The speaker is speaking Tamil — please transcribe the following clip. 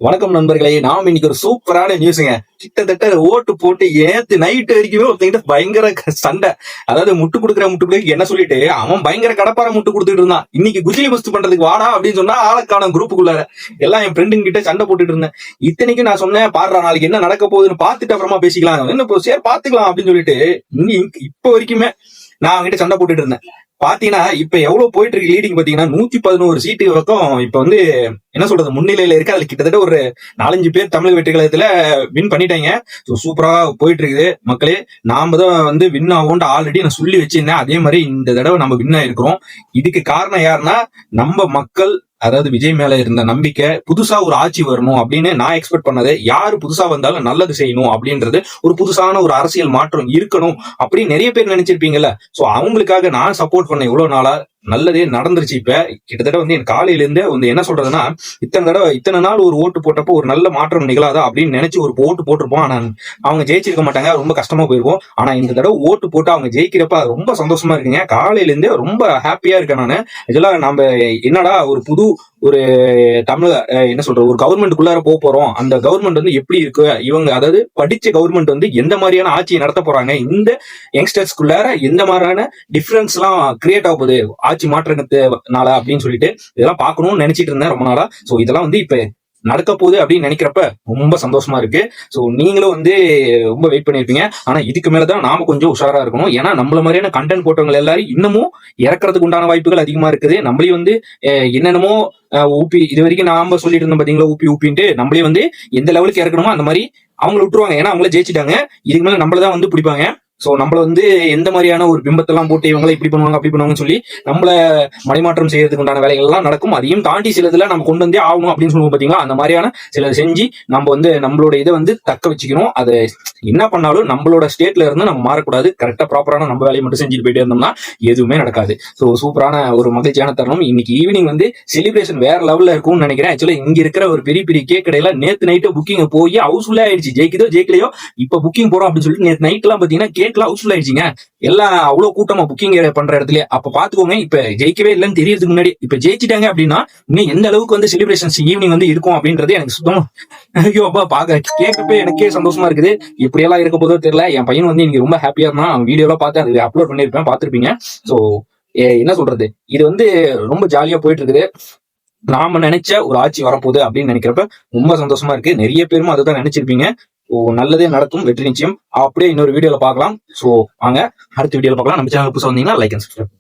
வணக்கம் நண்பர்களே. நாம் இன்னைக்கு ஒரு சூப்பரான நியூஸுங்க. கிட்டத்தட்ட ஓட்டு போட்டு ஏத்து நைட் வரைக்குமே ஒருத்தங்கிட்ட பயங்கர சண்டை. அதாவது முட்டு கொடுக்குற என்ன சொல்லிட்டு அவன் பயங்கர கடப்பார முட்டு கொடுத்துட்டு இருந்தான். இன்னைக்கு குஜிலி பஸ்ட் பண்றதுக்கு வாடா அப்படின்னு சொன்னா ஆளுக்கான குரூப்புக்குள்ளார எல்லாம் என் ஃப்ரெண்டுங்க கிட்ட சண்டை போட்டுட்டு இருந்தேன். இத்தனைக்கும் நான் சொன்னேன், பாடுறா நாளைக்கு என்ன நடக்க போகுதுன்னு பார்த்துட்டு அப்புறமா பேசிக்கலாம், என்ன சரி பாத்துக்கலாம் அப்படின்னு சொல்லிட்டு இப்ப வரைக்குமே நான் அவங்ககிட்ட சண்டை போட்டுட்டு இருந்தேன். பாத்தீங்கன்னா இப்ப எவ்வளவு போயிட்டு இருக்கு லீடிங் பாத்தீங்கன்னா 111 சீட்டு வரைக்கும் இப்ப வந்து என்ன சொல்றது முன்னிலையில இருக்கு. அதுல கிட்டத்தட்ட ஒரு 4-5 பேர் தமிழக வெற்றி கழகத்துல வின் பண்ணிட்டாங்க. சூப்பரா போயிட்டு இருக்குது மக்களே. நாம தான் வந்து வின் ஆகும்னு ஆல்ரெடி நான் சொல்லி வச்சிருந்தேன். அதே மாதிரி இந்த தடவை நம்ம வின் ஆயிருக்கிறோம். இதுக்கு காரணம் யாருன்னா நம்ம மக்கள், அதாவது விஜய் மேல இருந்த நம்பிக்கை. புதுசா ஒரு ஆட்சி வரணும் அப்படின்னு நான் எக்ஸ்பெக்ட் பண்ணது. யாரு புதுசா வந்தாலும் நல்லது செய்யணும் அப்படின்றது, ஒரு புதுசான ஒரு அரசியல் மாற்றம் இருக்கணும் அப்படின்னு நிறைய பேர் நினைச்சிருப்பீங்கல்ல. சோ அவங்களுக்காக நான் சப்போர்ட் பண்ண இவ்வளவு நாளா நல்லதே நடந்துருச்சு. இப்ப கிட்டத்தட்ட வந்து என் காலையில இருந்தே வந்து என்ன சொல்றதுன்னா, இத்தனை நாள் ஒரு ஓட்டு போட்டப்போ ஒரு நல்ல மாற்றம் நிகழாதா அப்படின்னு நினைச்சு ஒரு ஓட்டு போட்டிருப்போம். ஆனா அவங்க ஜெயிச்சிருக்க மாட்டாங்க, ரொம்ப கஷ்டமா போயிருக்கும். ஆனா இந்த தடவை ஓட்டு போட்டு அவங்க ஜெயிக்கிறப்ப ரொம்ப சந்தோஷமா இருக்குங்க. காலையில இருந்தே ரொம்ப ஹாப்பியா இருக்கேன் நானு. இதெல்லாம் நம்ம என்னடா ஒரு புது ஒரு தமிழ் என்ன சொல்ற ஒரு கவர்மெண்ட்டுக்குள்ளார போறோம். அந்த கவர்மெண்ட் வந்து எப்படி இருக்கு, இவங்க அதாவது படிச்ச கவர்மெண்ட் வந்து எந்த மாதிரியான ஆட்சியை நடத்த போறாங்க, இந்த யங்ஸ்டர்ஸ்குள்ளார எந்த மாதிரியான டிஃபரன்ஸ் எல்லாம் கிரியேட் ஆக போகுது ஆட்சி மாற்றத்தினால அப்படின்னு சொல்லிட்டு இதெல்லாம் பார்க்கணும்னு நினைச்சிட்டு இருந்தேன் ரொம்ப நாளா. சோ இதெல்லாம் வந்து இப்ப நடக்க போகுது அப்படின்னு நினைக்கிறப்ப ரொம்ப சந்தோஷமா இருக்கு. சோ நீங்களும் வந்து ரொம்ப வெயிட் பண்ணிருப்பீங்க. ஆனா இதுக்கு மேலதான் நாம கொஞ்சம் உஷாரா இருக்கணும். ஏன்னா நம்மள மாதிரியான கண்டென்ட் போட்டவங்க எல்லாரும் இன்னமும் இறக்குறதுக்கு உண்டான வாய்ப்புகள் அதிகமா இருக்குது. நம்மளையும் வந்து என்னென்னமோ ஊப்பி இது வரைக்கும் நாம சொல்லிட்டு இருந்தோம் பாத்தீங்களா, ஊப்பின்ட்டு நம்மளே வந்து எந்த லெவலுக்கு இறக்கணுமோ அந்த மாதிரி அவங்கள விட்டுருவாங்க. ஏன்னா அவங்கள ஜெயிச்சிட்டாங்க. இதுக்கு மேல நம்மளதான் வந்து பிடிப்பாங்க. சோ நம்மள வந்து எந்த மாதிரியான ஒரு பிம்பத்தெல்லாம் போட்டு இவங்களை இப்படி பண்ணுவாங்க அப்படி பண்ணுவாங்கன்னு சொல்லி நம்மள மடைமாற்றம் செய்யறதுக்கு உண்டான வேலைகள் எல்லாம் நடக்கும். அதையும் தாண்டி சிலதுல நம்ம கொண்டு வந்தே ஆகணும் அப்படின்னு சொல்லுவோம் பாத்தீங்களா. அந்த மாதிரியான சில செஞ்சு நம்ம வந்து நம்மளோட இதை வந்து தக்க வச்சுக்கணும். அதை என்ன பண்ணாலும் நம்மளோட ஸ்டேட்ல இருந்து நம்ம மாறக்கூடாது. கரெக்டா ப்ராப்பரான நம்ம வேலையை மட்டும் செஞ்சுட்டு போயிட்டே இருந்தோம்னா எதுவுமே நடக்காது. சோ சூப்பரான ஒரு மகிழ்ச்சியான தருணம். இன்னைக்கு ஈவினிங் வந்து செலிப்ரேஷன் வேற லெவல்ல இருக்கும்னு நினைக்கிறேன். ஆக்சுவலா இங்க இருக்கிற ஒரு பெரிய பெரிய கேக் கடையில நேத்து நைட்டு புக்கிங் போய் ஹவுஸ்ஃபுல்லா ஆயிடுச்சு. ஜெயிக்குதோ ஜெயிக்கலையோ இப்ப புக்கிங் போறோம் அப்படின்னு சொல்லிட்டு நேற்று நைட் எல்லாம் பாத்தீங்கன்னா கேக்லாம் ஹவுஸ்ஃபுல் ஆயிடுச்சுங்க. எல்லாம் அவ்வளவு கூட்டமா புக்கிங் பண்ற இடத்துல. அப்ப பாத்துக்கோங்க, இப்ப ஜெயிக்கவே இல்லைன்னு தெரியறதுக்கு முன்னாடி இப்ப ஜெயிச்சிட்டாங்க அப்படின்னா இன்னும் எந்த அளவுக்கு வந்து செலிப்ரேஷன்ஸ் ஈவினிங் வந்து இருக்கும் அப்படின்றது எனக்கு சுத்தமா ஐயோ அப்பா பாக்க கேட்கப்ப எனக்கே சந்தோஷமா இருக்குது. இப்படி எல்லாம் இருக்க போதோ தெரியல. என் பையன் வந்து இன்னைக்கு ரொம்ப ஹாப்பியா இருந்தான். அவன் வீடியோ எல்லாம் பார்த்து அது அப்லோட் பண்ணிருப்பேன், பாத்துருப்பீங்க. சோ என்ன சொல்றது, இது வந்து ரொம்ப ஜாலியா போயிட்டு இருக்குது. நாம நினைச்ச ஒரு ஆட்சி வரப்போகுது அப்படின்னு நினைக்கிறப்ப ரொம்ப சந்தோஷமா இருக்கு. நிறைய பேரும் அதுதான் நினைச்சிருப்பீங்க. நல்லதே நடக்கும், வெற்றி நிச்சயம். அப்படியே இன்னொரு வீடியோல பார்க்கலாம். சோ வாங்க அடுத்த வீடியோல பார்க்கலாம். நம்ம சேனல் புதுசா வந்தீங்கன்னா லைக் அண்ட் சப்ஸ்கிரைப்.